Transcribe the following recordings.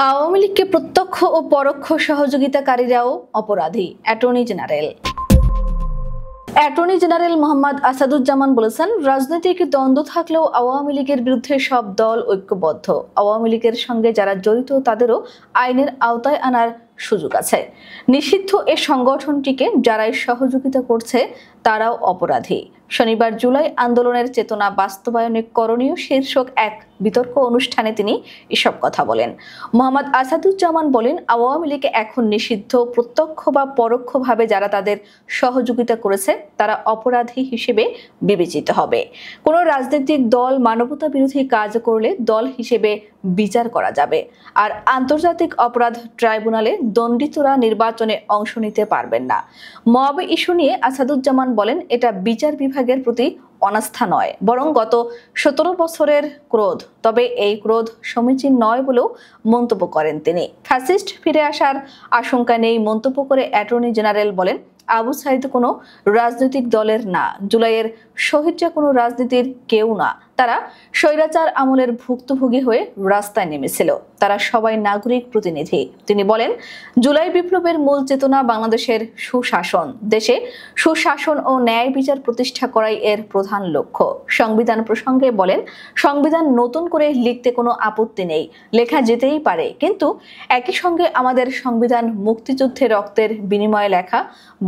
আওয়ামী লীগকে প্রত্যক্ষ ও পরোক্ষ সহযোগিতাকারীরাও অপরাধী। অ্যাটর্নি জেনারেল মোহাম্মদ আসাদুজ্জামান বলেছেন, রাজনৈতিক দ্বন্দ্ব থাকলেও আওয়ামী লীগের বিরুদ্ধে সব দল ঐক্যবদ্ধ। আওয়ামী লীগের সঙ্গে যারা জড়িত তাদেরও আইনের আওতায় আনার সুযোগ আছে। নিষিদ্ধ এ সংগঠনটিকে যারাই সহযোগিতা করছে তারাও অপরাধী। শনিবার জুলাই আন্দোলনের চেতনা বাস্তবায়নে করণীয় শীর্ষক এক বিতর্ক অনুষ্ঠানে তিনি এসব কথা বলেন। মোহাম্মদ আসাদুজ্জামান বলেন, আওয়ামী লীগ এখন নিষিদ্ধ। প্রত্যক্ষ বা পরোক্ষভাবে যারা তাদের সহযোগিতা করেছে তারা অপরাধী হিসেবে বিবেচিত হবে। কোনো রাজনৈতিক দল মানবতা বিরোধী কাজ করলে দল হিসেবে বিচার করা যাবে। আর আন্তর্জাতিক অপরাধ ট্রাইব্যুনালে দণ্ডিতরা নির্বাচনে অংশ নিতে পারবেন না। মব ইস্যু নিয়ে আসাদুজ্জামান বলেন, এটা বিচার বিভাগের প্রতি অনাস্থা নয়, বরং গত 17 বছরের ক্রোধ। তবে এই ক্রোধ সমীচীন নয় বলেও মন্তব্য করেন তিনি। ফ্যাসিস্ট ফিরে আসার আশঙ্কা নেই মন্তব্য করে অ্যাটর্নি জেনারেল বলেন, আবু সাইদ কোনো রাজনৈতিক দলের না, জুলাইয়ের শহীদরা কোনো রাজনীতির কেউ না। তারা স্বৈরাচার আমলের ভুক্তভোগী হয়ে রাস্তায় নেমেছিল। তারা সবাই নাগরিক প্রতিনিধি। তিনি বলেন, জুলাই বিপ্লবের মূল চেতনা বাংলাদেশের সুশাসন। দেশে সুশাসন ও ন্যায় বিচার প্রতিষ্ঠা করাই এর প্রধান লক্ষ্য। সংবিধান প্রসঙ্গে বলেন, সংবিধান নতুন করে লিখতে কোনো আপত্তি নেই, লেখা যেতেই পারে, কিন্তু একই সঙ্গে আমাদের সংবিধান মুক্তিযুদ্ধে রক্তের বিনিময়ে লেখা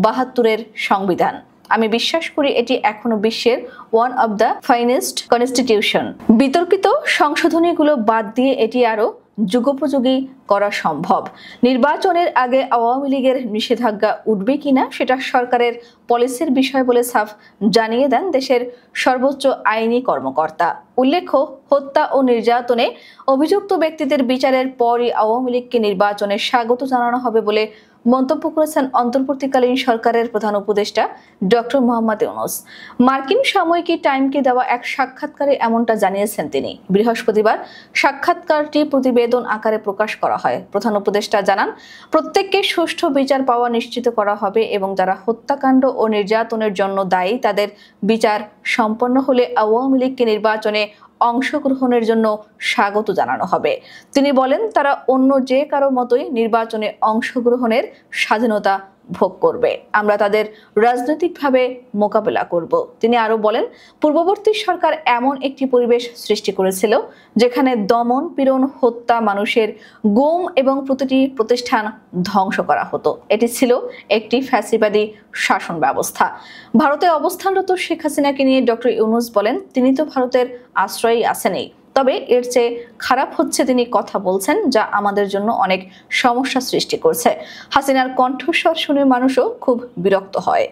72-এর সংবিধান। আমি বিশ্বাস করি এটি এখনো বিশ্বের one of the finest constitution. বিতর্কিত সংশোধনীগুলো বাদ দিয়ে এটি আরো যুগোপযোগী করা সম্ভব। নির্বাচনের আগে আওয়ামী লীগের নিষেধাজ্ঞা উঠবে কিনা সেটা সরকারের পলিসির বিষয় বলে সাফ জানিয়ে দেন দেশের সর্বোচ্চ আইনি কর্মকর্তা। উল্লেখ্য, হত্যা ও নির্যাতনে অভিযুক্ত ব্যক্তিদের বিচারের পরই আওয়ামী লীগকে নির্বাচনে স্বাগত জানানো হবে বলে মন্তব্য করেছেন অন্তর্বর্তীকালীন সরকারের প্রধান উপদেষ্টা ডক্টর মোহাম্মদ ইউনূস। মার্কিন সাময়িকী টাইমকে দেওয়া এক সাক্ষাৎকারে এমনটা জানিয়েছেন তিনি। বৃহস্পতিবার সাক্ষাৎকারটি প্রতিবেদন আকারে প্রকাশ করা হয়। প্রধান উপদেষ্টা জানান, প্রত্যেককে সুষ্ঠু বিচার পাওয়া নিশ্চিত করা হবে এবং যারা হত্যাকাণ্ড ও নির্যাতনের জন্য দায়ী তাদের বিচার সম্পন্ন হলে আওয়ামী লীগকে নির্বাচনে অংশগ্রহণের জন্য স্বাগত জানানো হবে। তিনি বলেন, তারা অন্য যে কারো মতোই নির্বাচনে অংশগ্রহণের স্বাধীনতা ভোগ করবে। আমরা তাদের রাজনৈতিকভাবে মোকাবেলা করব। তিনি আরো বলেন, পূর্ববর্তী সরকার এমন একটি পরিবেশ সৃষ্টি করেছিল যেখানে দমন, পীড়ন, হত্যা, মানুষের গুম এবং প্রতিটি প্রতিষ্ঠান ধ্বংস করা হতো। এটি ছিল একটি ফ্যাসিবাদী শাসন ব্যবস্থা। ভারতে অবস্থানরত শেখ হাসিনাকে নিয়ে ডক্টর ইউনূস বলেন, তিনি তো ভারতের আশ্রয়ই আসেনই, তবে এর চেয়ে খারাপ হচ্ছে তিনি কথা বলছেন যা আমাদের জন্য অনেক সমস্যা সৃষ্টি করছে। হাসিনার কণ্ঠস্বর শুনে মানুষও খুব বিরক্ত হয়।